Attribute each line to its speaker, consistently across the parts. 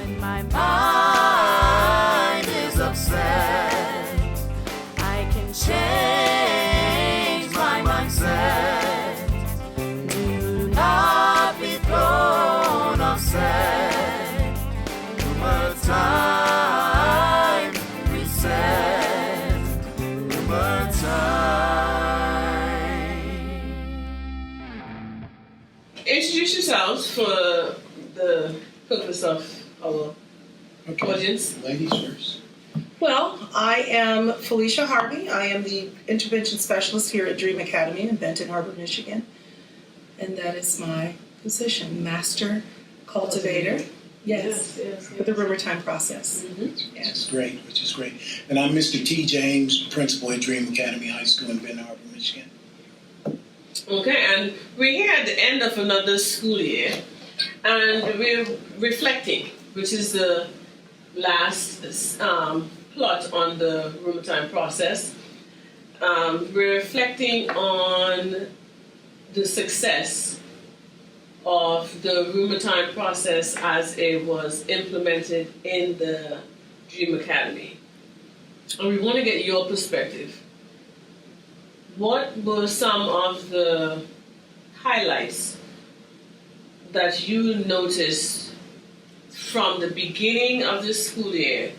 Speaker 1: when my mind is upset, I can change my mindset. Do not be thrown offset. Rumor time, reset. Rumor time.
Speaker 2: Introduce yourselves for the purpose of our audience.
Speaker 3: Ladies first.
Speaker 4: Well, I am Felicia Harvey. I am the intervention specialist here at Dream Academy in Benton Harbor, Michigan. And that is my position, master cultivator. Yes, for the RUMERTIME Process.
Speaker 3: Which is great. And I'm Mr. T. James, principal at Dream Academy High School in Benton Harbor, Michigan.
Speaker 2: Okay, and we're here at the end of another school year, and we're reflecting, which is the last plot on the RUMERTIME process. We're reflecting on the success of the RUMERTIME process as it was implemented in the Dream Academy. And we want to get your perspective. What were some of the highlights that you noticed from the beginning of the school year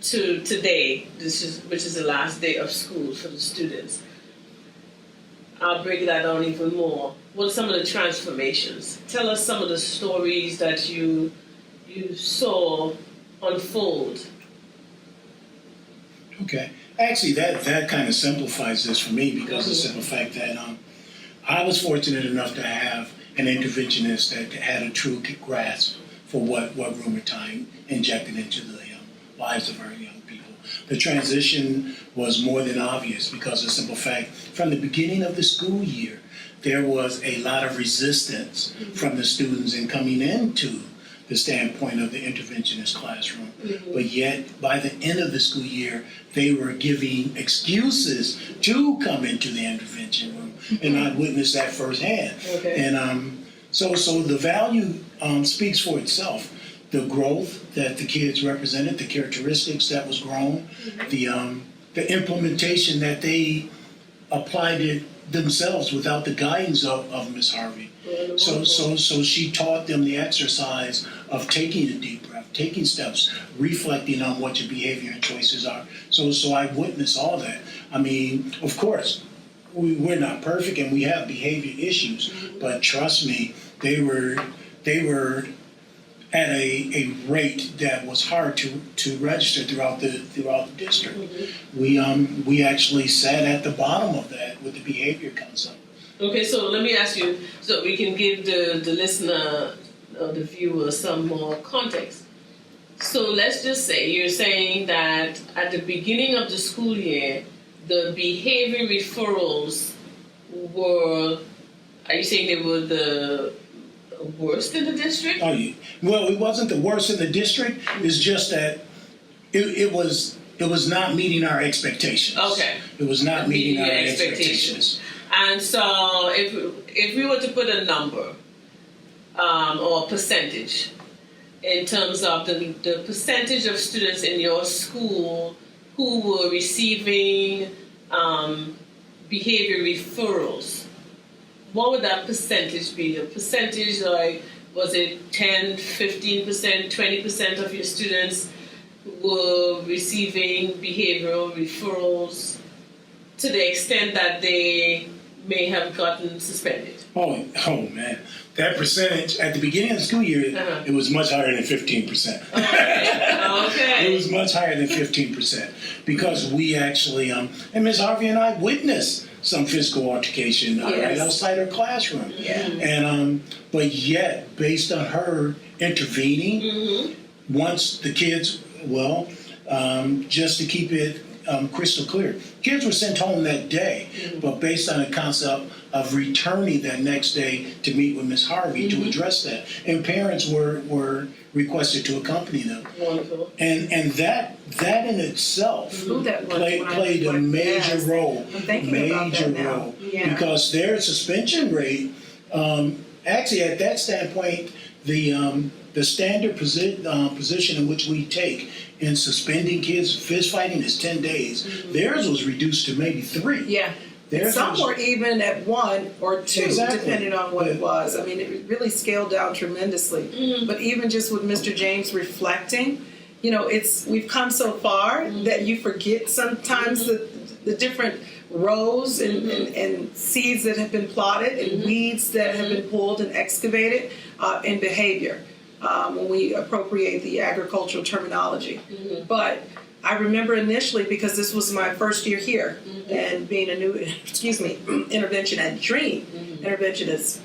Speaker 2: to today, which is the last day of school for the students? I'll break that down even more. What are some of the transformations? Tell us some of the stories that you saw unfold.
Speaker 3: Okay. Actually, that kind of simplifies this for me because of the simple fact that I was fortunate enough to have an interventionist that had a true grasp for what RUMERTIME injected into the lives of our young people. The transition was more than obvious because of the simple fact from the beginning of the school year, there was a lot of resistance from the students in coming into the standpoint of the interventionist classroom. But yet, by the end of the school year, they were giving excuses to come into the intervention room. And I witnessed that firsthand. And so the value speaks for itself. The growth that the kids represented, the characteristics that was grown, the implementation that they applied it themselves without the guidance of Ms. Harvey. So she taught them the exercise of taking a deep breath, taking steps, reflecting on what your behavior and choices are. So I witnessed all that. I mean, of course, we're not perfect and we have behavior issues, but trust me, they were at a rate that was hard to register throughout the district. We actually sat at the bottom of that with the behavior concept.
Speaker 2: Okay, so let me ask you, so we can give the listener or the viewer some more context. So let's just say you're saying that at the beginning of the school year, the behavior referrals were, are you saying they were the worst in the district?
Speaker 3: Oh, yeah. Well, it wasn't the worst in the district. It's just that it was not meeting our expectations.
Speaker 2: Okay.
Speaker 3: It was not meeting our expectations.
Speaker 2: And so if we were to put a number or a percentage in terms of the percentage of students in your school who were receiving behavior referrals, what would that percentage be? The percentage, like, was it 10, 15%, 20% of your students were receiving behavioral referrals to the extent that they may have gotten suspended?
Speaker 3: Oh man. That percentage, at the beginning of the school year, it was much higher than 15%.
Speaker 2: Okay.
Speaker 3: It was much higher than 15% because we actually, and Ms. Harvey and I witnessed some physical altercation right outside her classroom. And but yet, based on her intervening, once the kids, just to keep it crystal clear, kids were sent home that day, but based on the concept of returning that next day to meet with Ms. Harvey to address that, and parents were requested to accompany them.
Speaker 2: Wonderful.
Speaker 3: And that in itself played a major role. Because their suspension rate, actually at that standpoint, the the standard position in which we take in suspending kids, fist fighting is 10 days. Theirs was reduced to maybe 3.
Speaker 4: Yeah.
Speaker 3: Theirs
Speaker 4: Some
Speaker 3: was-
Speaker 4: were even at 1 or 2,
Speaker 3: Exactly.
Speaker 4: depending on what it was. I mean, it really scaled down tremendously. But even just with Mr. James reflecting, you know, we've come so far that you forget sometimes the different rows and seeds that have been plotted and weeds that have been pulled and excavated in behavior when we appropriate the agricultural terminology. But I remember initially, because this was my first year here and being a new, intervention at Dream, interventionist.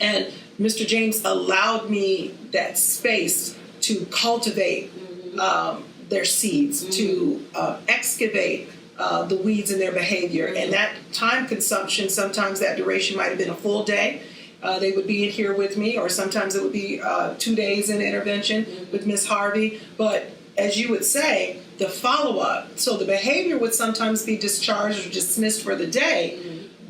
Speaker 4: And Mr. James allowed me that space to cultivate their seeds, to excavate the weeds in their behavior. And that time consumption, sometimes that duration might have been a full day. They would be in here with me, or sometimes it would be 2 days in intervention with Miss Harvey. But as you would say, the follow-up, so the behavior would sometimes be discharged or dismissed for the day,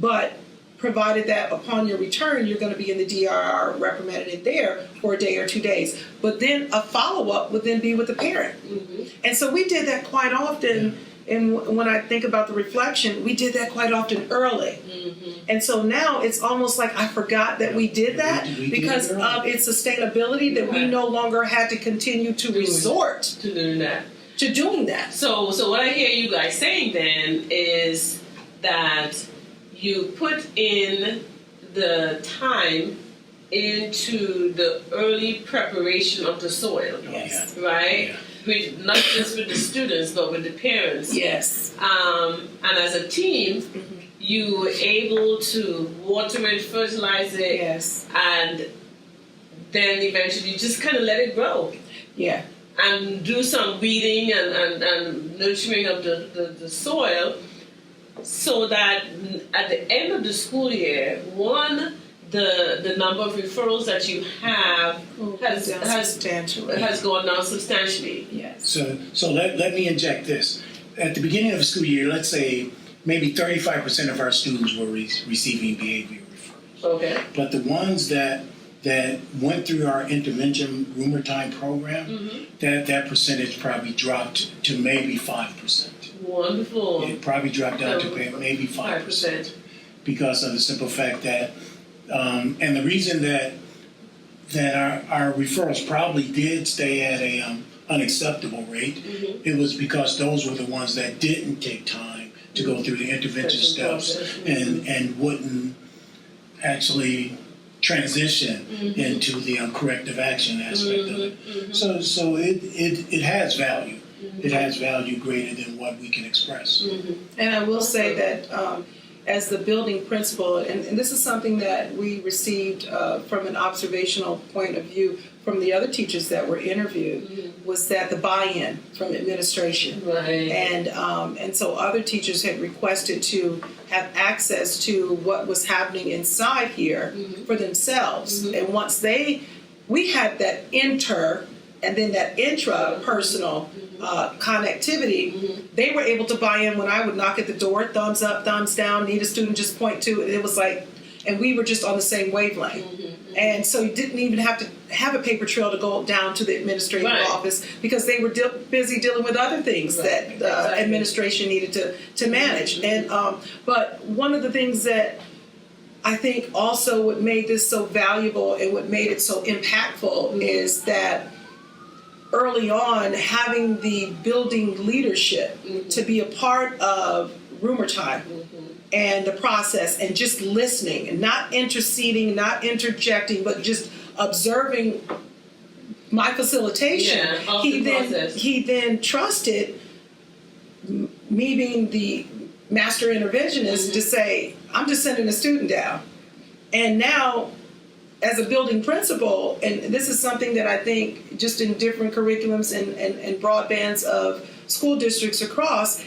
Speaker 4: but provided that upon your return, you're going to be in the DRR reprimanded there for a day or 2 days. But then a follow-up would then be with the parent. And so we did that quite often. And when I think about the reflection, we did that quite often early. And so now it's almost like I forgot that we did that
Speaker 3: We did
Speaker 4: because
Speaker 3: it
Speaker 4: of its sustainability, that we no longer had to continue to resort
Speaker 2: To do that.
Speaker 4: to doing that.
Speaker 2: So what I hear you guys saying then is that you put in the time into the early preparation of the soil,
Speaker 4: Yes.
Speaker 2: right?
Speaker 3: Yeah.
Speaker 2: With, not just with the students, but with the parents.
Speaker 4: Yes.
Speaker 2: And as a team, you were able to water it, fertilize it,
Speaker 4: Yes.
Speaker 2: and then eventually just kind of let it grow.
Speaker 4: Yeah.
Speaker 2: And do some weeding and nurturing of the soil, so that at the end of the school year, the number of referrals that you have has gone down substantially.
Speaker 4: Yes.
Speaker 3: So let me inject this. At the beginning of the school year, let's say maybe 35% of our students were receiving behavioral referrals.
Speaker 2: Okay.
Speaker 3: But the ones that went through our intervention RUMERTIME program, that percentage probably dropped to maybe 5%.
Speaker 2: Wonderful.
Speaker 3: It probably dropped down to maybe 5%. Because of the simple fact that, and the reason that our referrals probably did stay at a unacceptable rate, it was because those were the ones that didn't take time to go through the intervention steps and wouldn't actually transition into the corrective action aspect of it. So it has value. It has value greater than what we can express.
Speaker 4: And I will say that as the building principal, and this is something that we received from an observational point of view from the other teachers that were interviewed, was that the buy-in from administration.
Speaker 2: Right.
Speaker 4: And so other teachers had requested to have access to what was happening inside here for themselves. And once we had that and then that intra-personal connectivity, they were able to buy in when I would knock at the door, thumbs up, thumbs down, need a student, just point to it. It was like, and we were just on the same wavelength. And so you didn't even have to have a paper trail to go down to the administrative office, because they were busy dealing with other things that administration needed to manage. And but one of the things that I think also what made this so valuable and what made it so impactful is that early on, having the building leadership to be a part of RUMERTIME and the process, and just listening and not interceding, not interjecting, but just observing my facilitation. He then trusted me, being the master interventionist, to say, I'm just sending a student down. And now, as a building principal, and this is something that I think just in different curriculums and broadbands of school districts across,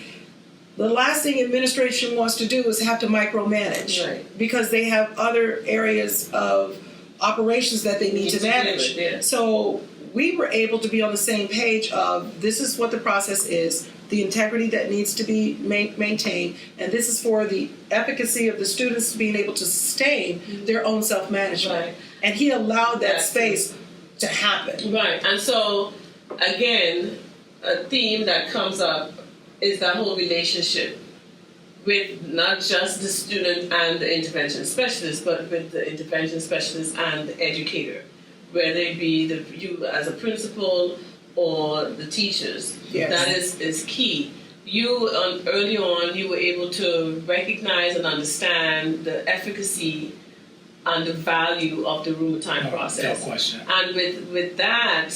Speaker 4: the last thing administration wants to do is have to micromanage, because they have other areas of operations that they need to manage. So we were able to be on the same page of, this is what the process is, the integrity that needs to be maintained, and this is for the efficacy of the students being able to sustain their own self-management. And he allowed that space to happen.
Speaker 2: Right, and so again, a theme that comes up is that whole relationship with not just the student and the intervention specialist, but with the intervention specialist and the educator, whether it be you as a principal or the teachers.
Speaker 4: Yes.
Speaker 2: That is key. You early on, you were able to recognize and understand the efficacy and the value of the RUMERTIME process.
Speaker 3: No question.
Speaker 2: And with that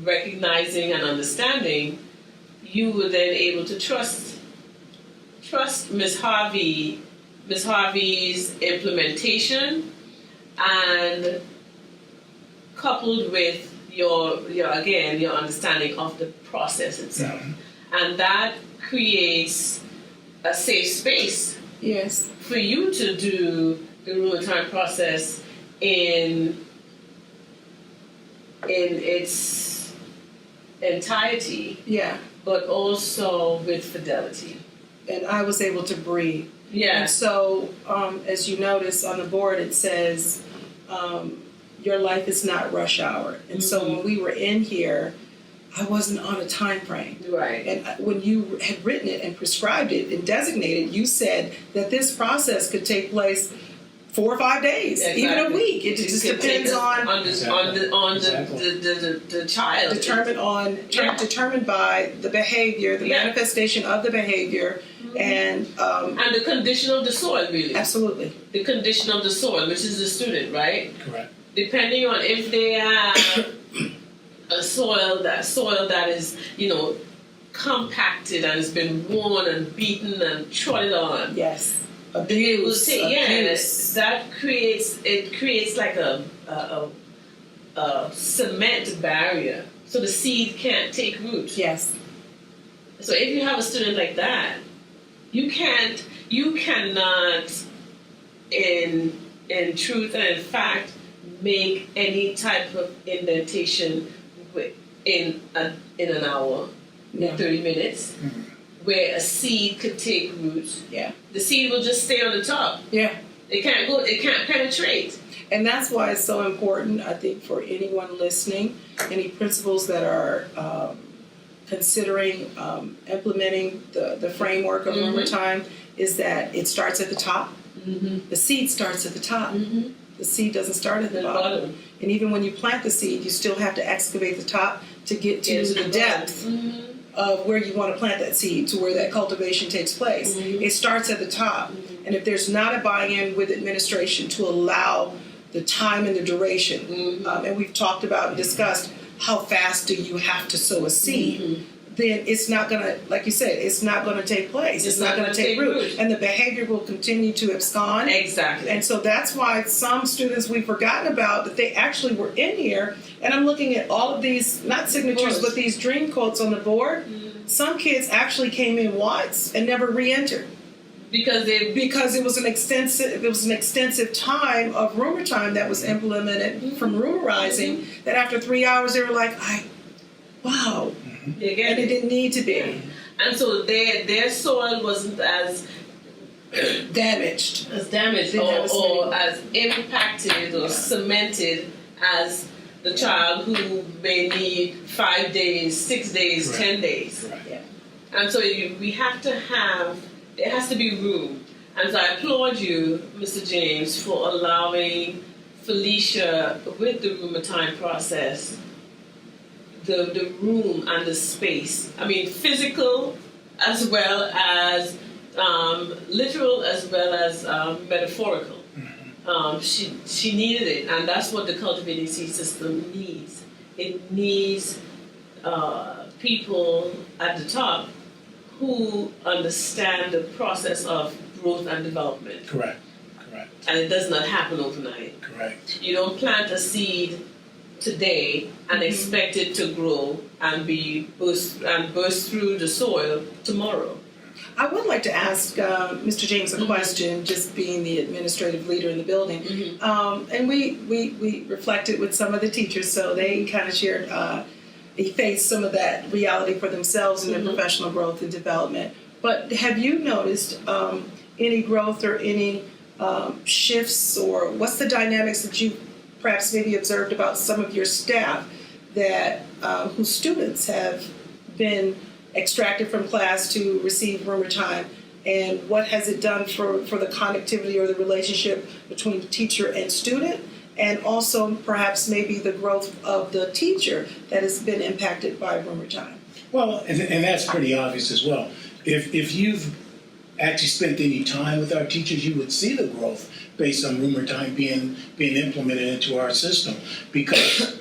Speaker 2: recognizing and understanding, you were then able to trust Ms. Harvey's implementation, and coupled with your understanding of the process itself.
Speaker 3: Mm-hmm.
Speaker 2: And that creates a safe space
Speaker 4: Yes.
Speaker 2: for you to do the RUMERTIME process in its entirety,
Speaker 4: Yeah.
Speaker 2: but also with fidelity.
Speaker 4: And I was able to breathe. And
Speaker 2: Yeah.
Speaker 4: so, as you notice on the board, it says, your life is not rush hour. And so when we were in here, I wasn't on a time frame.
Speaker 2: Right.
Speaker 4: And when you had written it and prescribed it and designated, you said that this process could take place 4 or 5 days, even a week. It just depends on
Speaker 2: the child.
Speaker 4: determined by the behavior, the manifestation of the behavior, and
Speaker 2: the condition of the soil, really.
Speaker 4: absolutely.
Speaker 2: The condition of the soil, which is the student, right?
Speaker 3: Correct.
Speaker 2: Depending on if they have a soil that is, compacted and has been worn and beaten and trodden on.
Speaker 4: Yes. Abuse.
Speaker 2: That creates like a cement barrier, so the seed can't take root.
Speaker 4: Yes.
Speaker 2: So if you have a student like that, you cannot, in truth and in fact, make any type of indentation in an hour,
Speaker 4: No.
Speaker 2: 30 minutes, where a seed could take root.
Speaker 4: Yeah.
Speaker 2: The seed will just stay on the top.
Speaker 4: Yeah.
Speaker 2: It can't penetrate.
Speaker 4: And that's why it's so important, I think, for anyone listening, any principals that are considering implementing the framework of RUMERTIME, is that it starts at the top.
Speaker 2: Mm-hmm.
Speaker 4: The seed starts at the top.
Speaker 2: Mm-hmm.
Speaker 4: The seed doesn't start at the
Speaker 2: The
Speaker 4: bottom.
Speaker 2: bottom.
Speaker 4: And even when you plant the seed, you still have to excavate the top to get to the depth of where you want to plant that seed, to where that cultivation takes place. It starts at the top. And if there's not a buy-in with administration to allow the time and the duration, and we've talked about and discussed how fast do you have to sow a seed, then it's not going to, like you said, it's not going to take place. It's not going to take root. And the behavior will continue to abscond.
Speaker 2: Exactly.
Speaker 4: And so that's why some students we've forgotten about, that they actually were in here. And I'm looking at all of these, not signatures, but these dream quotes on the board. Some kids actually came in once and never re-entered.
Speaker 2: Because
Speaker 4: it was an extensive time of RUMERTIME that was implemented from rumerizing, that after 3 hours they were like, wow. And it didn't need to be.
Speaker 2: And so their soil wasn't as
Speaker 4: damaged
Speaker 2: or as impacted or cemented as the child who may need 5 days, 6 days, 10 days.
Speaker 3: Right.
Speaker 4: Yeah.
Speaker 2: And so there has to be room. And so I applaud you, Mr. James, for allowing Felicia, with the RUMERTIME process, the room and the space. I mean, physical as well as literal as well as metaphorical. She needed it, and that's what the Cultivating Seed system needs. It needs people at the top who understand the process of growth and development.
Speaker 3: Correct.
Speaker 2: And it does not happen overnight.
Speaker 3: Correct.
Speaker 2: You don't plant a seed today and expect it to grow and burst through the soil tomorrow.
Speaker 4: I would like to ask Mr. James a question, just being the administrative leader in the building. And we reflected with some of the teachers, so they kind of shared, they faced some of that reality for themselves in their professional growth and development. But have you noticed any growth or any shifts, or what's the dynamics that you perhaps maybe observed about some of your staff that whose students have been extracted from class to receive rumor time, and what has it done for the connectivity or the relationship between teacher and student, and also perhaps maybe the growth of the teacher that has been impacted by rumor time?
Speaker 3: Well, and that's pretty obvious as well. If you've actually spent any time with our teachers, you would see the growth based on rumor time being implemented into our system. Because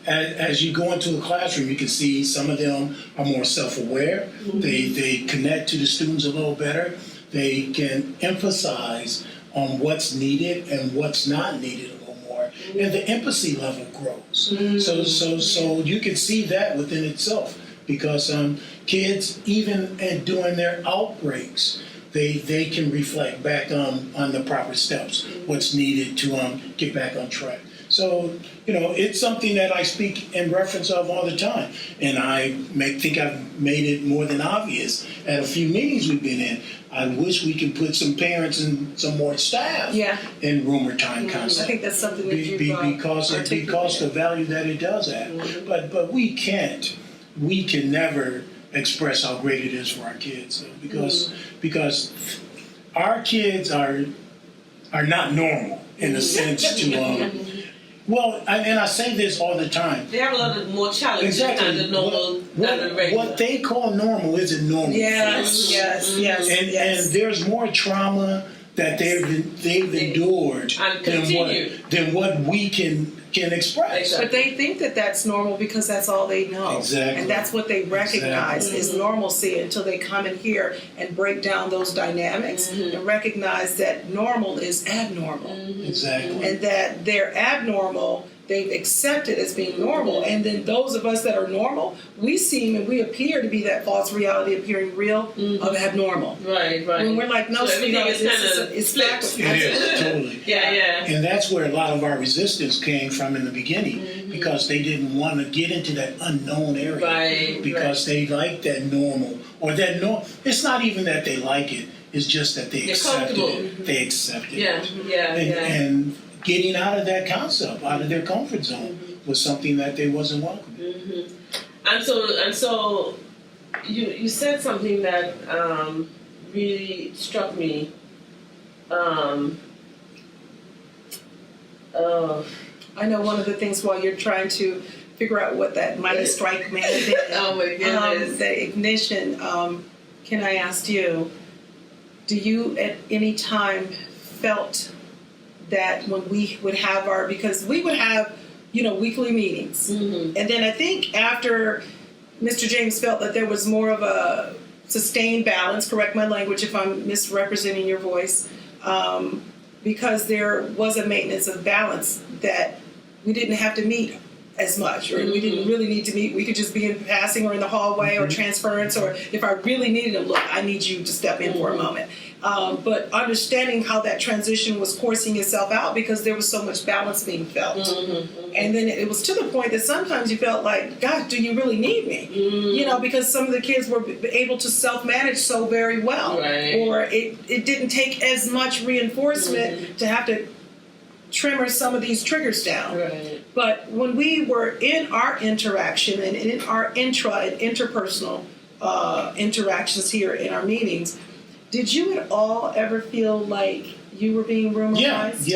Speaker 3: as you go into the classroom, you can see some of them are more self-aware. Mm-hmm. They connect to the students a little better. They can emphasize on what's needed and what's not needed a little more. Mm-hmm. And the empathy level grows. Mm-hmm. So you can see that within itself. Because kids, even during their outbreaks, they can reflect back on the proper steps, what's needed to get back on track. So, it's something that I speak in reference of all the time. And I think I've made it more than obvious at a few meetings we've been in. I wish we could put some parents and some more staff in rumor time concept.
Speaker 4: I think that's something that you've
Speaker 3: because the value that it does have. Mm-hmm. But we can never express how great it is for our kids, because our kids are not normal in a sense to well, and I say this all the time.
Speaker 2: They have a lot of more challenges than the normal, than the regular.
Speaker 3: What they call normal isn't normal.
Speaker 4: Yes.
Speaker 3: And there's more trauma that they've endured than what we can express.
Speaker 4: But they think that that's normal because that's all they know.
Speaker 3: Exactly.
Speaker 4: And that's what they recognize is normalcy until they come in here and break down those dynamics and recognize that normal is abnormal.
Speaker 3: Exactly.
Speaker 4: And that they're abnormal, they've accepted as being normal. And then those of us that are normal, we seem and we appear to be that false reality appearing real of abnormal.
Speaker 2: Right.
Speaker 4: When we're like, no,
Speaker 2: so everything is kind of
Speaker 4: it's
Speaker 2: backwards.
Speaker 3: It is, totally.
Speaker 2: Yeah.
Speaker 3: And that's where a lot of our resistance came from in the beginning, because they didn't want to get into that unknown area. Because they like that normal, or that no. It's not even that they like it. It's just that they accepted it. They accepted it. And getting out of that concept, out of their comfort zone, was something that they wasn't welcome.
Speaker 2: And so, you said something that really struck me.
Speaker 4: I know one of the things while you're trying to figure out what that mighty strike man did.
Speaker 2: Oh my goodness.
Speaker 4: The ignition. Can I ask you? Do you at any time felt that when we would have because we would have, weekly meetings. And then I think after Mr. James felt that there was more of a sustained balance, correct my language if I'm misrepresenting your voice, because there was a maintenance of balance that we didn't have to meet as much, or we didn't really need to meet. We could just be in passing or in the hallway or transference, or if I really needed him, look, I need you to step in for a moment. But understanding how that transition was coursing itself out because there was so much balance being felt. And then it was to the point that sometimes you felt like, God, do you really need me? Because some of the kids were able to self-manage so very well. Or it didn't take as much reinforcement to have to trimmer some of these triggers down. But when we were in our interaction and in our and interpersonal interactions here in our meetings, did you at all ever feel like you were being rumorized?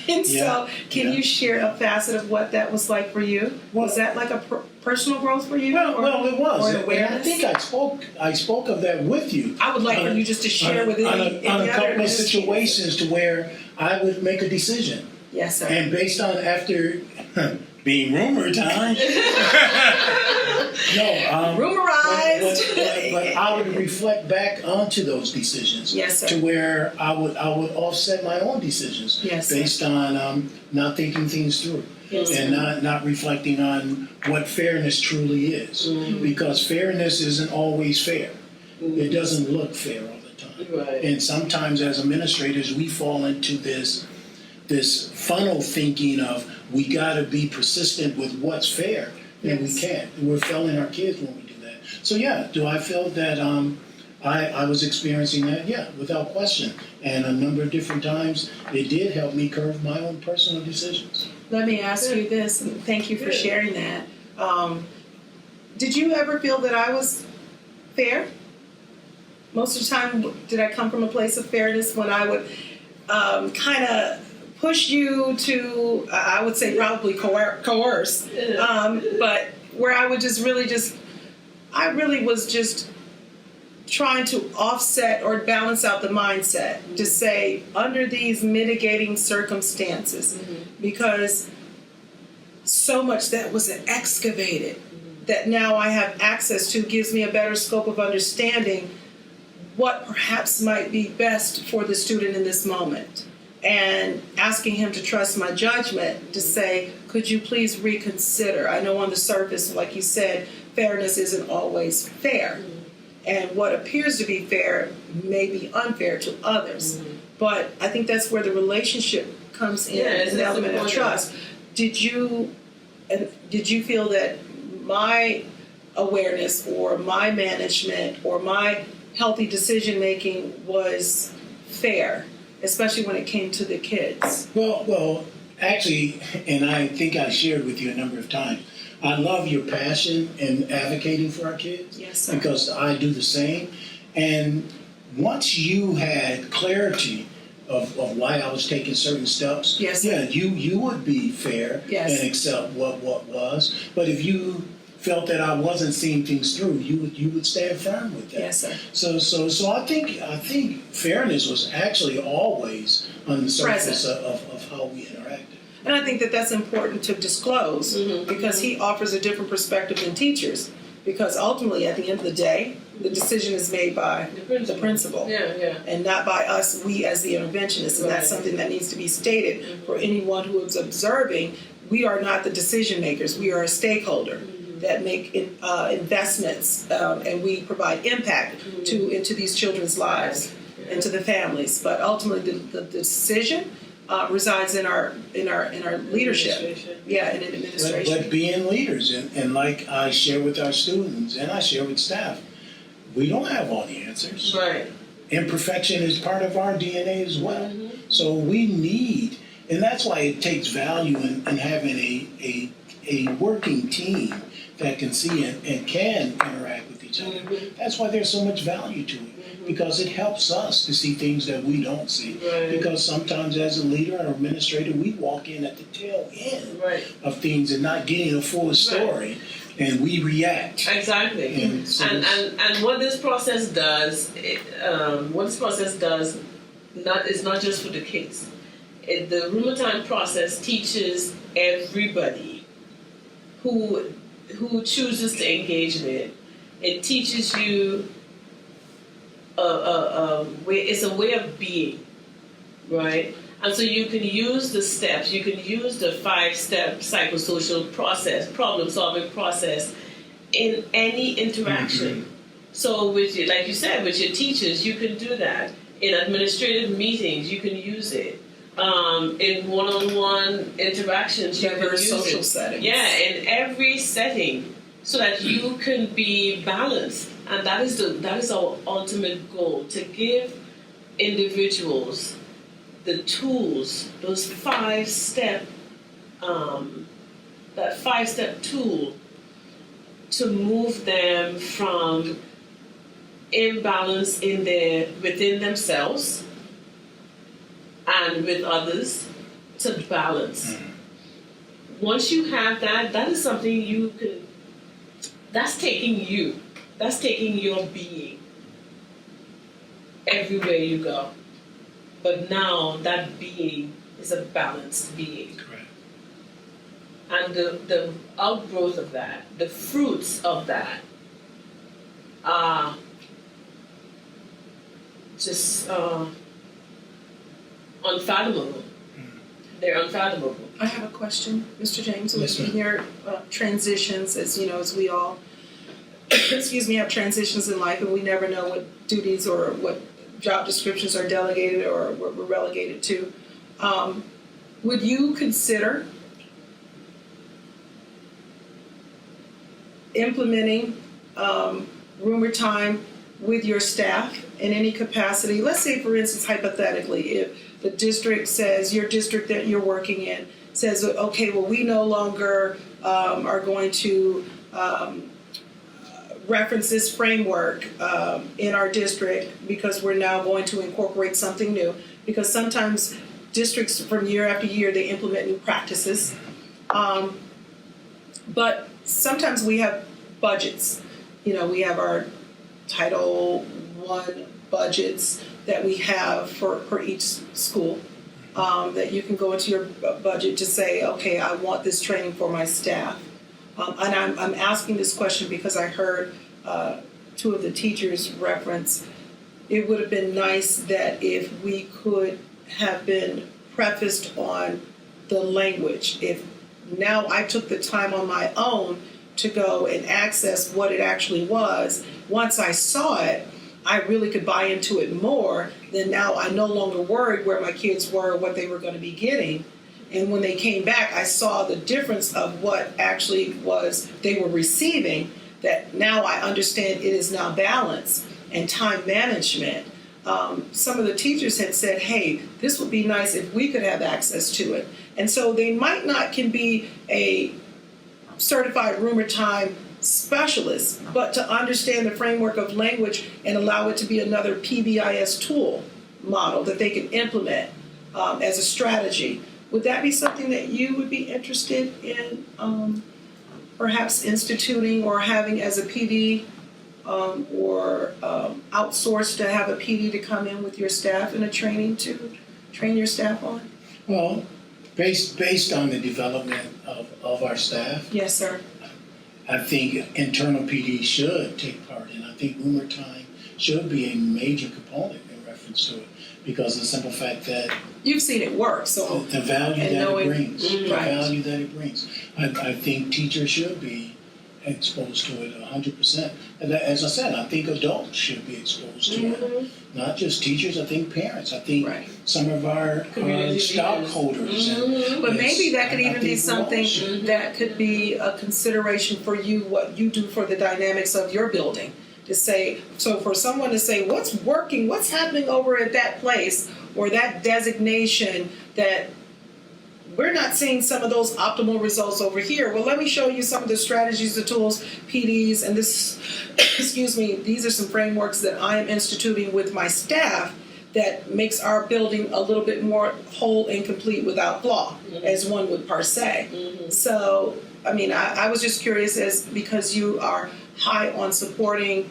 Speaker 4: And so, can you share a facet of what that was like for you? Was that like a personal growth for you?
Speaker 3: Well, it was.
Speaker 4: Or
Speaker 3: and I think I spoke of that with you.
Speaker 4: I would like for you just to share with any
Speaker 3: on a couple of situations to where I would make a decision.
Speaker 4: Yes, sir.
Speaker 3: And based on after being rumor time.
Speaker 4: Rumorized.
Speaker 3: But I would reflect back onto those decisions.
Speaker 4: Yes, sir.
Speaker 3: To where I would offset my own decisions.
Speaker 4: Yes,
Speaker 3: based on not thinking things through.
Speaker 4: Yes,
Speaker 3: and not reflecting on what fairness truly is. Because fairness isn't always fair. It doesn't look fair all the time. And sometimes as administrators we fall into this funnel thinking of we got to be persistent with what's fair, and we can't. We're failing our kids when we do that. So do I feel that I was experiencing that, yeah, without question. And a number of different times, it did help me curve my own personal decisions.
Speaker 4: Let me ask you this, and thank you for sharing that. Did you ever feel that I was fair? Most of the time, did I come from a place of fairness when I would kind of push you to, I would say probably coerce, but where I would I really was just trying to offset or balance out the mindset to say under these mitigating circumstances, because so much that was excavated that now I have access to gives me a better scope of understanding what perhaps might be best for the student in this moment, and asking him to trust my judgment to say, could you please reconsider? I know on the surface, like you said, fairness isn't always fair. And what appears to be fair may be unfair to others. But I think that's where the relationship comes in, an element of trust. Did you feel that my awareness or my management or my healthy decision making was fair, especially when it came to the kids?
Speaker 3: Well, actually, and I think I shared with you a number of times, I love your passion in advocating for our kids.
Speaker 4: Yes, sir.
Speaker 3: Because I do the same. And once you had clarity of why I was taking certain steps,
Speaker 4: yes, sir.
Speaker 3: yeah, you would be fair,
Speaker 4: yes,
Speaker 3: and accept what was. But if you felt that I wasn't seeing things through, you would stand firm with that.
Speaker 4: Yes, sir.
Speaker 3: So I think fairness was actually always on the surface of how we interacted.
Speaker 4: And I think that that's important to disclose, because he offers a different perspective than teachers. Because ultimately, at the end of the day, the decision is made by the principal, and not by us, we as the interventionists. And that's something that needs to be stated for anyone who is observing. We are not the decision makers. We are a stakeholder that make investments, and we provide impact into these children's lives and to the families. But ultimately, the decision resides in our leadership, and in administration.
Speaker 3: But being leaders, and like I share with our students and I share with staff, we don't have all the answers.
Speaker 2: Right.
Speaker 3: Imperfection is part of our DNA as well. So we need, and that's why it takes value in having a working team that can see and can interact with each other. That's why there's so much value to it, because it helps us to see things that we don't see. Because sometimes as a leader or administrator, we walk in at the tail end of things and not getting a full story, and we react.
Speaker 2: Exactly. And,
Speaker 3: so
Speaker 2: and what this process does, is not just for the kids. The RUMERTIME process teaches everybody who chooses to engage in it. It teaches you it's a way of being, right? And so you can use the steps, you can use the 5-step psychosocial process, problem-solving process in any interaction. So with you, like you said, with your teachers, you can do that. In administrative meetings, you can use it. In one-on-one interactions, you can use
Speaker 4: social
Speaker 2: it.
Speaker 4: settings.
Speaker 2: Yeah, in every setting, so that you can be balanced. And that is our ultimate goal, to give individuals the tools, those 5-step, that 5-step tool to move them from imbalance within themselves and with others to balance. Once you have that, that is something you can, that's taking your being everywhere you go. But now that being is a balanced being.
Speaker 3: Correct.
Speaker 2: And the outgrowth of that, the fruits of that are just unfathomable. They're unfathomable.
Speaker 4: I have a question, Mr. James.
Speaker 3: Yes,
Speaker 4: in your transitions, as you know, as we all have transitions in life, and we never know what duties or what job descriptions are delegated or what we're relegated to. Would you consider implementing RUMERTIME with your staff in any capacity. Let's say, for instance, hypothetically, if the district says, your district that you're working in says, okay, well, we no longer are going to reference this framework in our district because we're now going to incorporate something new. Because sometimes districts from year after year, they implement new practices. But sometimes we have budgets. We have our Title I budgets that we have for each school. That you can go into your budget to say, okay, I want this training for my staff. And I'm asking this question because I heard two of the teachers reference, it would have been nice that if we could have been prefaced on the language. If now I took the time on my own to go and access what it actually was, once I saw it, I really could buy into it more. Then now I no longer worried where my kids were, what they were going to be getting. And when they came back, I saw the difference of what actually was they were receiving, that now I understand it is now balance and time management. Some of the teachers had said, hey, this would be nice if we could have access to it. And so they might not can be a certified RUMERTIME specialist, but to understand the framework of language and allow it to be another PBIS tool model that they can implement as a strategy. Would that be something that you would be interested in perhaps instituting or having as a PD or outsourced to have a PD to come in with your staff in a training to train your staff on?
Speaker 3: Well, based on the development of our staff,
Speaker 4: Yes, sir.
Speaker 3: I think internal PD should take part, and I think RUMERTIME should be a major component in reference to it, because of the simple fact that
Speaker 4: You've seen it work, so
Speaker 3: the value
Speaker 4: and
Speaker 3: that
Speaker 4: knowing-
Speaker 3: it brings, the
Speaker 4: Right.
Speaker 3: value that it brings. I think teachers should be exposed to it 100%. And as I said, I think adults should be exposed to it. Not just teachers, I think parents. I think
Speaker 4: Right.
Speaker 3: some of our
Speaker 2: Community
Speaker 3: stockholders.
Speaker 4: But maybe that could
Speaker 3: I
Speaker 4: even be
Speaker 3: think
Speaker 4: something
Speaker 3: laws.
Speaker 4: that could be a consideration for you, what you do for the dynamics of your building. To say, so for someone to say, what's working, what's happening over at that place or that designation that we're not seeing some of those optimal results over here. Well, let me show you some of the strategies, the tools, PDs, and this, excuse me, these are some frameworks that I am instituting with my staff that makes our building a little bit more whole and complete without flaw, as one would per se. So, I mean, I was just curious because you are high on supporting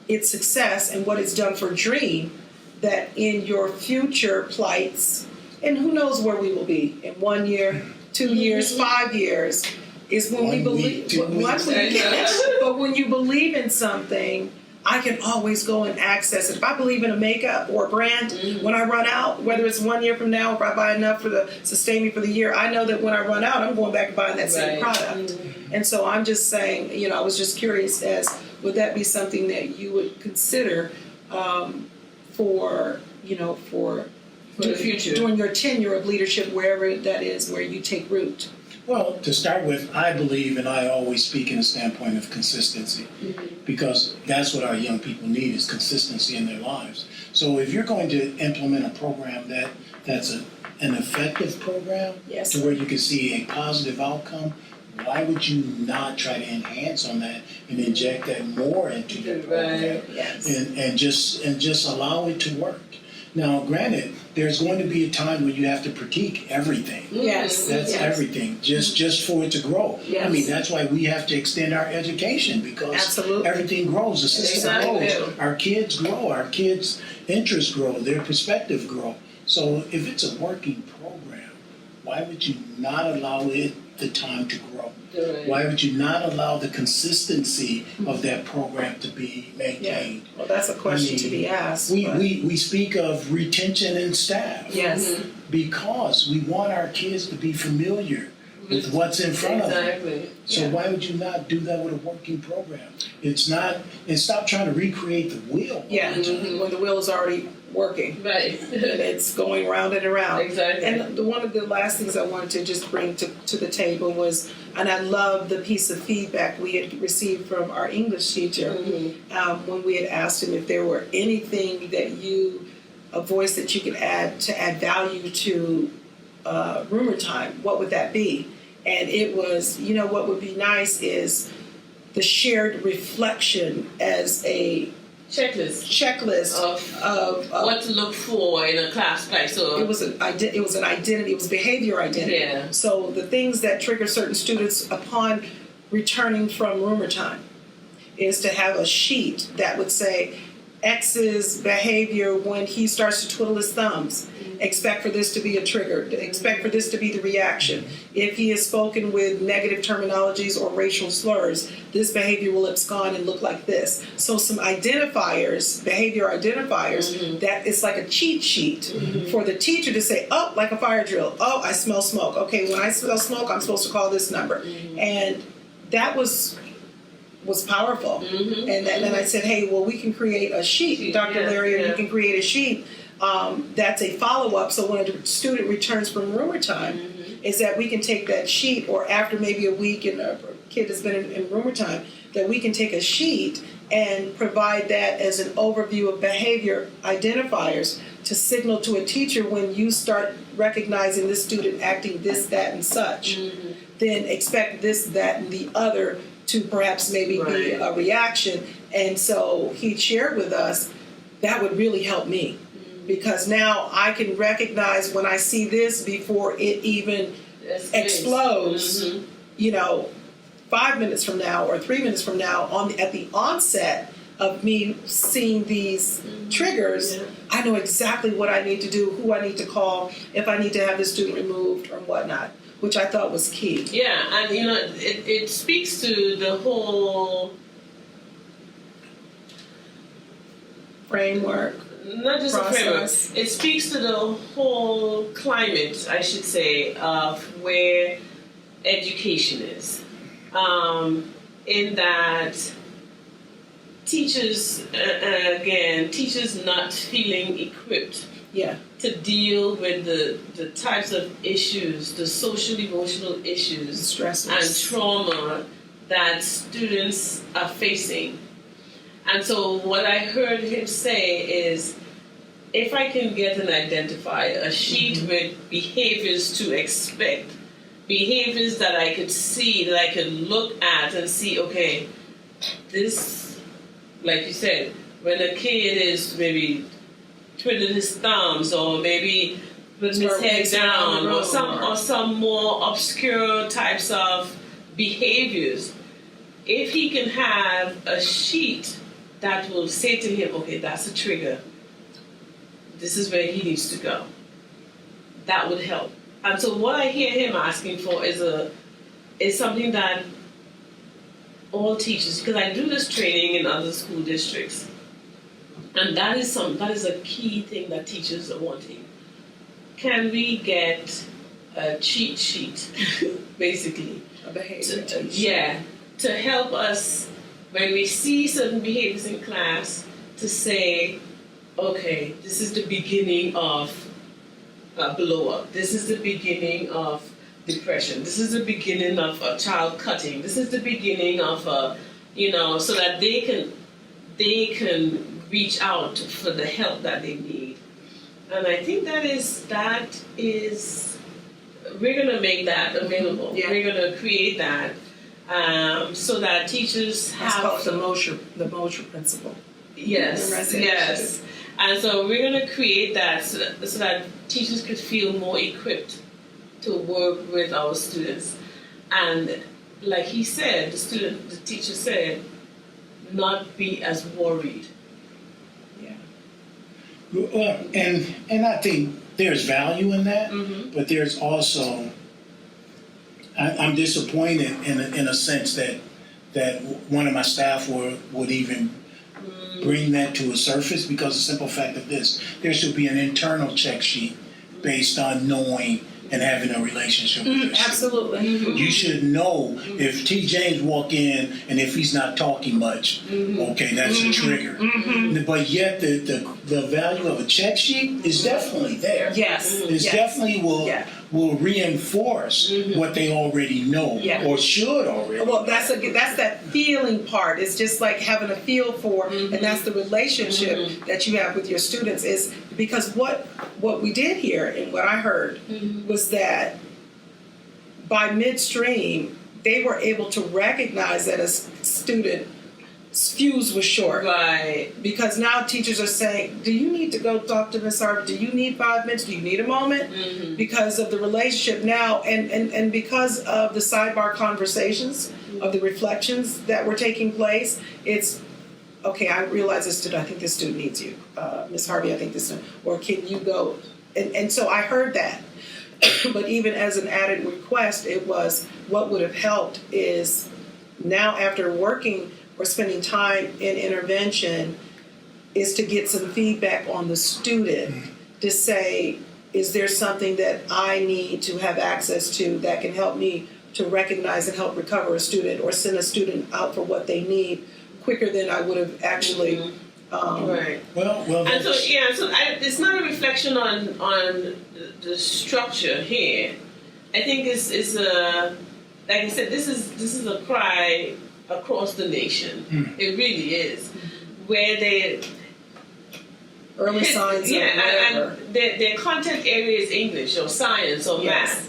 Speaker 4: its success and what it's done for DREAM, that in your future plights, and who knows where we will be in 1 year, 2 years, 5 years, is when we
Speaker 3: 1
Speaker 4: believe.
Speaker 3: week, 2 weeks.
Speaker 4: But when you believe in something, I can always go and access it. If I believe in a makeup or a brand, when I run out, whether it's 1 year from now, if I buy enough to sustain me for the year, I know that when I run out, I'm going back and buying that same product. And so I'm just saying, I was just curious as, would that be something that you would consider for
Speaker 2: the future.
Speaker 4: During your tenure of leadership, wherever that is, where you take root?
Speaker 3: Well, to start with, I believe, and I always speak in a standpoint of consistency, because that's what our young people need, is consistency in their lives. So if you're going to implement a program that's an effective program,
Speaker 4: Yes.
Speaker 3: to where you can see a positive outcome, why would you not try to enhance on that and inject that more into your program,
Speaker 4: Yes.
Speaker 3: and just allow it to work? Now, granted, there's going to be a time when you have to critique everything.
Speaker 4: Yes.
Speaker 3: That's
Speaker 4: yes.
Speaker 3: everything, just for it to grow.
Speaker 4: Yes.
Speaker 3: I mean, that's why we have to extend our education, because
Speaker 4: Absolutely.
Speaker 3: everything grows, the system
Speaker 2: Exactly.
Speaker 3: grows, our kids grow, our kids' interests grow, their perspective grow. So if it's a working program, why would you not allow it the time to grow?
Speaker 2: Right.
Speaker 3: Why would you not allow the consistency of that program to be maintained?
Speaker 4: Well, that's a question to be asked. but-
Speaker 3: We speak of retention in staff.
Speaker 4: Yes.
Speaker 3: Because we want our kids to be familiar with what's in front of them.
Speaker 2: Exactly.
Speaker 3: So
Speaker 4: Yeah.
Speaker 3: why would you not do that with a working program? It's not, and stop trying to recreate the wheel.
Speaker 4: Yeah. When the wheel is already working.
Speaker 2: Right.
Speaker 4: And it's going round and around.
Speaker 2: Exactly.
Speaker 4: And one of the last things I wanted to just bring to the table was, and I love the piece of feedback we had received from our English teacher when we had asked him if there were anything that a voice that you could add to add value to Rumor Time, what would that be? And it was, what would be nice is the shared reflection as a checklist of
Speaker 2: what to look for in a class play. So
Speaker 4: it was an identity. It was behavior identity.
Speaker 2: Yeah.
Speaker 4: So the things that trigger certain students upon returning from Rumor Time is to have a sheet that would say X's behavior when he starts to twiddle his thumbs. Expect for this to be a trigger. Expect for this to be the reaction. If he is spoken with negative terminologies or racial slurs, this behavior will abscond and look like this. So some identifiers, behavior identifiers, that it's like a cheat sheet for the teacher to say, oh, like a fire drill. Oh, I smell smoke. Okay, when I smell smoke, I'm supposed to call this number. And that was powerful. And then I said, hey, well, we can create a sheet. Dr. Larrier, you can create a sheet that's a follow-up. So when a student returns from Rumor Time, is that we can take that sheet, or after maybe a week and a kid has been in Rumor Time, that we can take a sheet and provide that as an overview of behavior identifiers to signal to a teacher when you start recognizing this student acting this, that, and such. Then expect this, that, and the other to perhaps maybe be a reaction. And so he shared with us, that would really help me. Because now I can recognize when I see this before it even explodes, 5 minutes from now or 3 minutes from now at the onset of me seeing these triggers, I know exactly what I need to do, who I need to call, if I need to have this student removed or whatnot, which I thought was key.
Speaker 2: Yeah, and it speaks to the whole
Speaker 4: framework.
Speaker 2: Not just
Speaker 4: process.
Speaker 2: a framework. It speaks to the whole climate, I should say, of where education is. In that teachers not feeling equipped to deal with the types of issues, the social emotional issues,
Speaker 4: stressors,
Speaker 2: and trauma that students are facing. And so what I heard him say is, if I can get an identifier, a sheet with behaviors to expect, behaviors that I could see, that I could look at and see, okay, this, like you said, when a kid is maybe twiddling his thumbs or maybe putting his head down or some more obscure types of behaviors, if he can have a sheet that will say to him, okay, that's a trigger. This is where he needs to go. That would help. And so what I hear him asking for is something that all teachers, because I do this training in other school districts, and that is a key thing that teachers are wanting. Can we get a cheat sheet, basically?
Speaker 4: A behavior cheat sheet.
Speaker 2: Yeah, to help us when we see certain behaviors in class to say, okay, this is the beginning of a blow up. This is the beginning of depression. This is the beginning of a child cutting. This is the beginning of so that they can reach out for the help that they need. And I think that is we're gonna make that available.
Speaker 4: Yeah.
Speaker 2: We're gonna create that so that teachers have.
Speaker 4: That's called the Mosher principle.
Speaker 2: Yes. And so we're going to create that so that teachers could feel more equipped to work with our students. And like he said, the teacher said, not be as worried.
Speaker 4: Yeah.
Speaker 3: Well, and I think there's value in that, but there's also, I'm disappointed in a sense that one of my staff would even bring that to a surface, because the simple fact of this, there should be an internal check sheet based on knowing and having a relationship with your student.
Speaker 4: Absolutely.
Speaker 3: You should know if T. James walk in and if he's not talking much, okay, that's a trigger. But yet the value of a check sheet is definitely there.
Speaker 4: Yes.
Speaker 3: It
Speaker 4: yes.
Speaker 3: definitely will reinforce what they already know or should already.
Speaker 4: Well, that's that feeling part. It's just like having a feel for, and that's the relationship that you have with your students. Is because what we did here and what I heard was that by midstream they were able to recognize that a student fuse was short.
Speaker 2: Right.
Speaker 4: Because now teachers are saying, do you need to go talk to Miss Harvey? Do you need 5 minutes? Do you need a moment? Because of the relationship now and because of the sidebar conversations, of the reflections that were taking place, it's, okay, I realize this student, I think this student needs you. Miss Harvey, I think this student, or can you go? And so I heard that. But even as an added request, it was what would have helped is now after working or spending time in intervention is to get some feedback on the student to say, is there something that I need to have access to that can help me to recognize and help recover a student or send a student out for what they need quicker than I would have actually.
Speaker 2: Right.
Speaker 3: Well.
Speaker 2: And so it's not a reflection on the structure here. I think it's like I said, this is a cry across the nation. It really is, where they
Speaker 4: early signs of whatever.
Speaker 2: And their content area is English or science or math.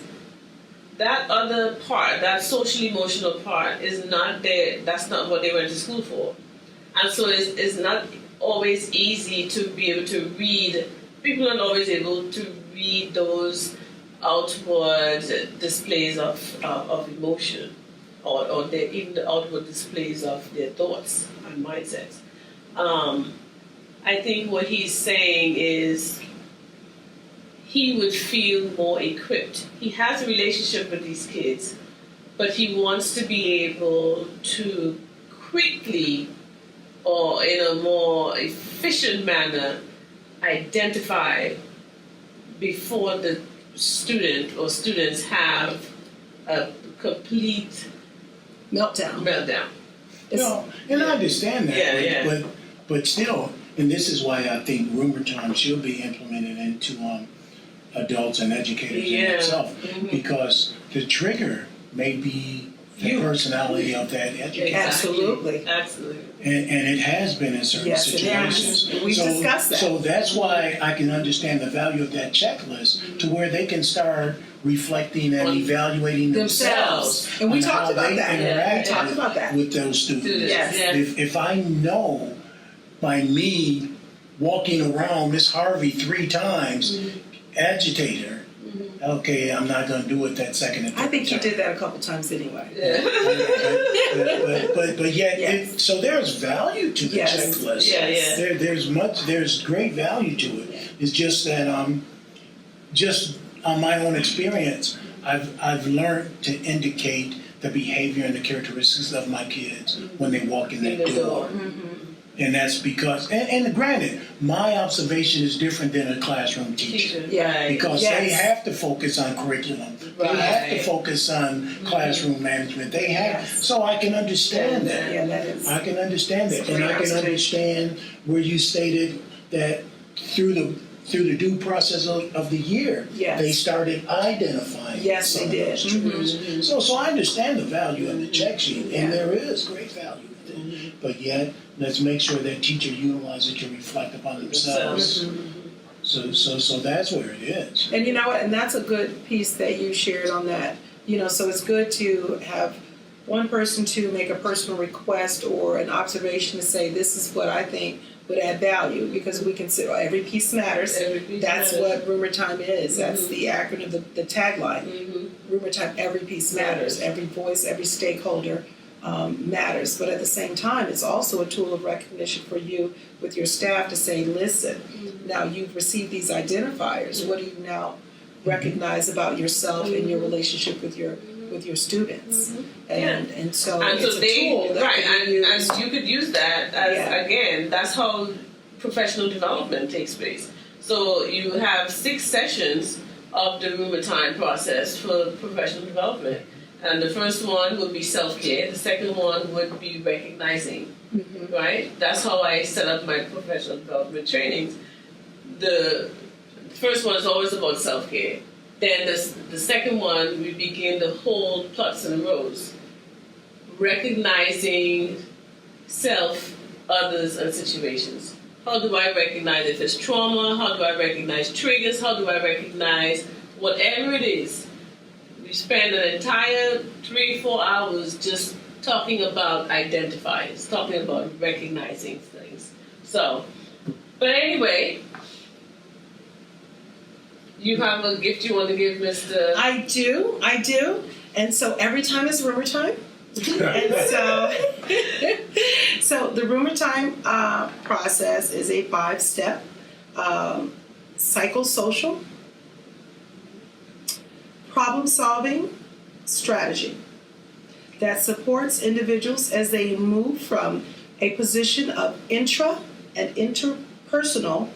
Speaker 2: That other part, that social emotional part, is not there. That's not what they went to school for, and so it's not always easy to be able to read. People aren't always able to read those outward displays of emotion. Or even the outward displays of their thoughts and mindsets. I think what he's saying is he would feel more equipped. He has a relationship with these kids, but he wants to be able to quickly or in a more efficient manner identify before the student or students have a complete meltdown.
Speaker 3: No, and I understand that,
Speaker 2: Yeah,
Speaker 3: but still, and this is why I think rumor time should be implemented into adults and educators in itself, because the trigger may be the personality of that educator.
Speaker 4: Absolutely.
Speaker 3: And it has been in certain situations.
Speaker 4: We've discussed that.
Speaker 3: So that's why I can understand the value of that checklist to where they can start reflecting and evaluating themselves.
Speaker 4: And we
Speaker 3: on
Speaker 4: talked
Speaker 3: how
Speaker 4: about
Speaker 3: they
Speaker 4: that.
Speaker 3: interact with those students. If I know by me walking around Miss Harvey 3 times, agitator, okay, I'm not going to do it that second and third
Speaker 4: I think you
Speaker 3: time.
Speaker 4: did that a couple times anyway.
Speaker 3: But yet, so there's value to the checklist. There's great value to it. It's just that just on my own experience, I've learned to indicate the behavior and the characteristics of my kids when they walk in that door. And that's because, and granted, my observation is different than a classroom teacher. Because they have to focus on curriculum. They have to focus on classroom management. They have, so I can understand that. I can understand that. And I can understand where you stated that through the due process of the year, they started identifying.
Speaker 4: Yes, they did.
Speaker 3: So I understand the value of the check sheet, and there is great value. But yet, let's make sure that teacher utilizes it to reflect upon themselves. So that's where it is.
Speaker 4: And you know what? And that's a good piece that you shared on that. So it's good to have one person to make a personal request or an observation to say, this is what I think would add value, because we consider every piece matters. That's what Rumor Time is. That's the acronym, the tagline. Rumor Time, every piece matters. Every voice, every stakeholder matters. But at the same time, it's also a tool of recognition for you with your staff to say, listen, now you've received these identifiers. What do you now recognize about yourself and your relationship with your students? And so it's a tool that can be used.
Speaker 2: And you could use that as, again, that's how professional development takes place. So you have 6 sessions of the RUMERTIME process for professional development. And the first one would be self-care. The second one would be recognizing, right? That's how I set up my professional development trainings. The first one is always about self-care. Then the second one, we begin the whole plots and rows. Recognizing self, others, and situations. How do I recognize if it's trauma? How do I recognize triggers? How do I recognize whatever it is? We spend an entire 3-4 hours just talking about identifiers, talking about recognizing things. So, but anyway, you have a gift you want to give Mr.
Speaker 4: I do. And so every time is rumor time. And so the RUMERTIME process is a 5-step psychosocial problem-solving strategy that supports individuals as they move from a position of intra and interpersonal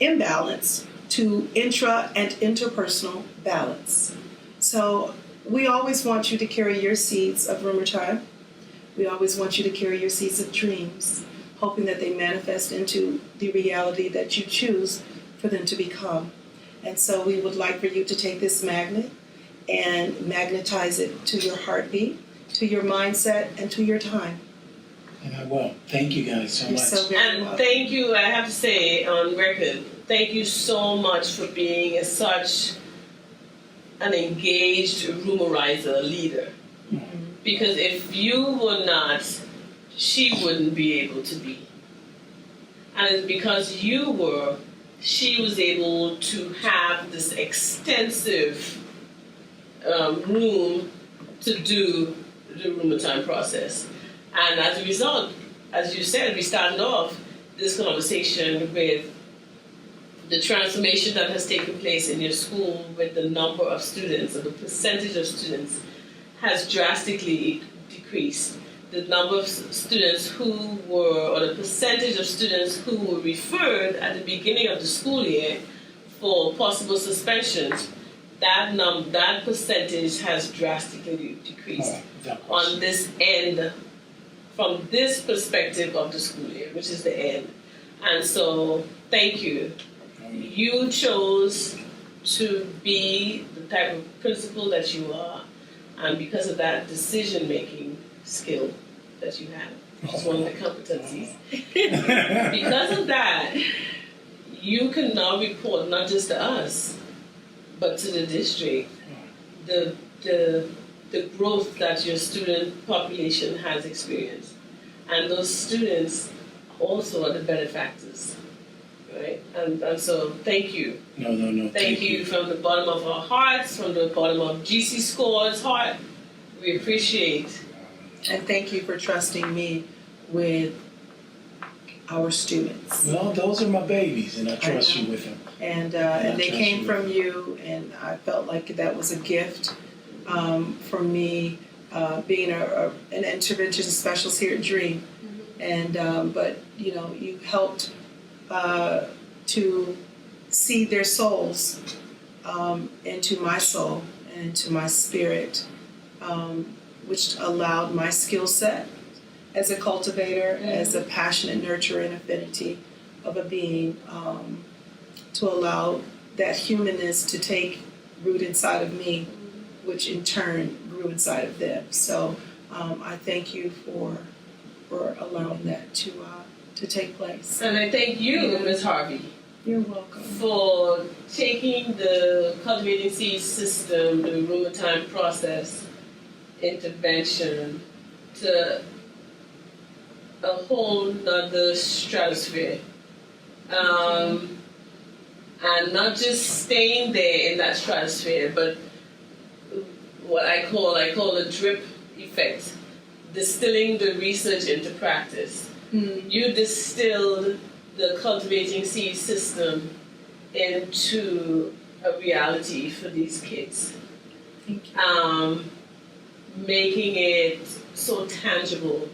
Speaker 4: imbalance to intra and interpersonal balance. So we always want you to carry your seeds of RUMERTIME. We always want you to carry your seeds of dreams, hoping that they manifest into the reality that you choose for them to become. And so we would like for you to take this magnet and magnetize it to your heartbeat, to your mindset, and to your time.
Speaker 3: And I will. Thank you guys so
Speaker 4: You're
Speaker 3: much.
Speaker 4: so very
Speaker 2: And
Speaker 4: welcome.
Speaker 2: thank you, I have to say on record, thank you so much for being such an engaged rumorizer leader. Because if you were not, she wouldn't be able to be. And it's because you were, she was able to have this extensive room to do the RUMERTIME process. And as a result, as you said, we started off this conversation with the transformation that has taken place in your school with the number of students, or the percentage of students has drastically decreased. The number of students who were, or the percentage of students who were referred at the beginning of the school year for possible suspensions, that percentage has drastically decreased on this end, from this perspective of the school year, which is the end. And so, thank you. You chose to be the type of principal that you are, and because of that decision-making skill that you have, which is one of the competencies. Because of that, you can now report not just to us, but to the district, the growth that your student population has experienced. And those students also are the benefactors, right? And so thank you.
Speaker 3: No.
Speaker 2: Thank you from the bottom of our hearts, from the bottom of GCSCORED's heart. We appreciate.
Speaker 4: And thank you for trusting me with our students.
Speaker 3: Well, those are my babies, and I trust you with them.
Speaker 4: And
Speaker 3: I
Speaker 4: they
Speaker 3: trust
Speaker 4: came
Speaker 3: you.
Speaker 4: from you, and I felt like that was a gift for me, being an intervention specialist here at Dream. And but you helped to seed their souls into my soul and into my spirit, which allowed my skill set as a cultivator, as a passionate nurturer and affinity of a being, to allow that humanness to take root inside of me, which in turn grew inside of them. So I thank you for allowing that to take place.
Speaker 2: And I thank you, Ms. Harvey,
Speaker 4: You're welcome.
Speaker 2: for taking the Cultivating Seeds system, the RUMERTIME process intervention to a whole nother stratosphere. And not just staying there in that stratosphere, but what I call a drip effect, distilling the research into practice. You distilled the Cultivating Seeds system into a reality for these kids.
Speaker 4: Thank you.
Speaker 2: Making it so tangible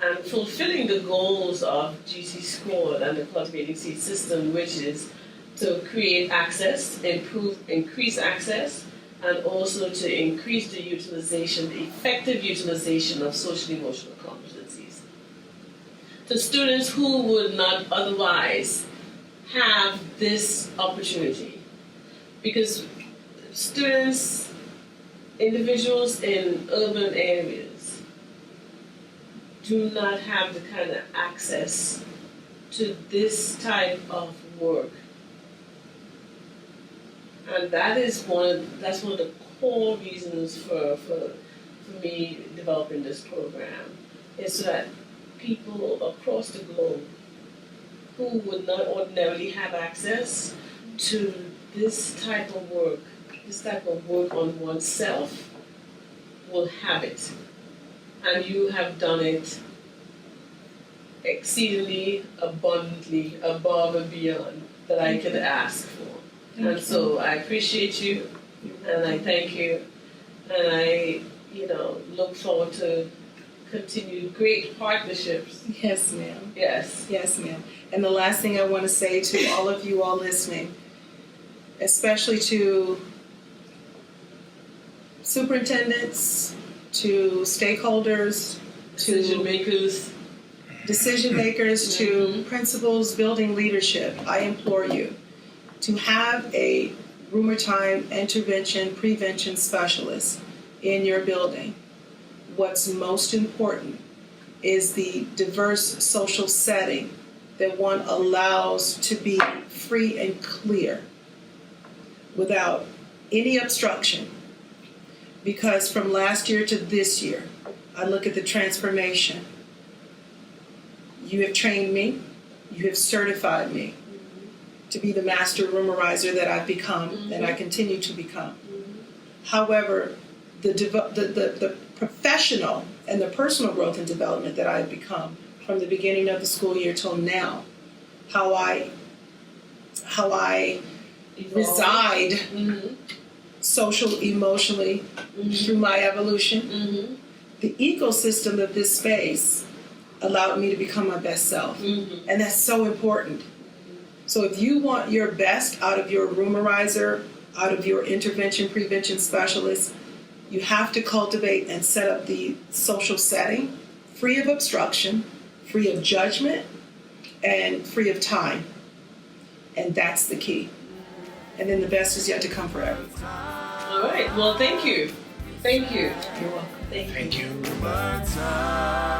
Speaker 2: and fulfilling the goals of GCSCORED and the Cultivating Seeds system, which is to create access, increase access, and also to increase the utilization, the effective utilization of social emotional competencies. To students who would not otherwise have this opportunity. Because students, individuals in urban areas do not have the kind of access to this type of work. And that's one of the core reasons for me developing this program, is so that people across the globe who would not ordinarily have access to this type of work on oneself, will have it. And you have done it exceedingly abundantly, above and beyond that I could ask for. And so I appreciate you, and I thank you, and I, look forward to continued great partnerships.
Speaker 4: Yes, ma'am.
Speaker 2: Yes.
Speaker 4: Yes, ma'am. And the last thing I want to say to all of you all listening, especially to superintendents, to stakeholders,
Speaker 2: Decision makers,
Speaker 4: to principals, building leadership, I implore you to have a RUMERTIME intervention prevention specialist in your building. What's most important is the diverse social setting that one allows to be free and clear without any obstruction. Because from last year to this year, I look at the transformation. You have trained me, you have certified me to be the master rumorizer that I've become, and I continue to become. However, the professional and the personal growth and development that I've become from the beginning of the school year till now, how I reside social, emotionally through my evolution, the ecosystem of this space allowed me to become my best self. And that's so important. So if you want your best out of your rumorizer, out of your intervention prevention specialist, you have to cultivate and set up the social setting free of obstruction, free of judgment, and free of time. And that's the key. And then the best is yet to come for everyone.
Speaker 2: All right. Well, thank you. Thank you.
Speaker 4: You're welcome.
Speaker 2: Thank you.
Speaker 3: Thank you.
Speaker 1: RUMERTIME.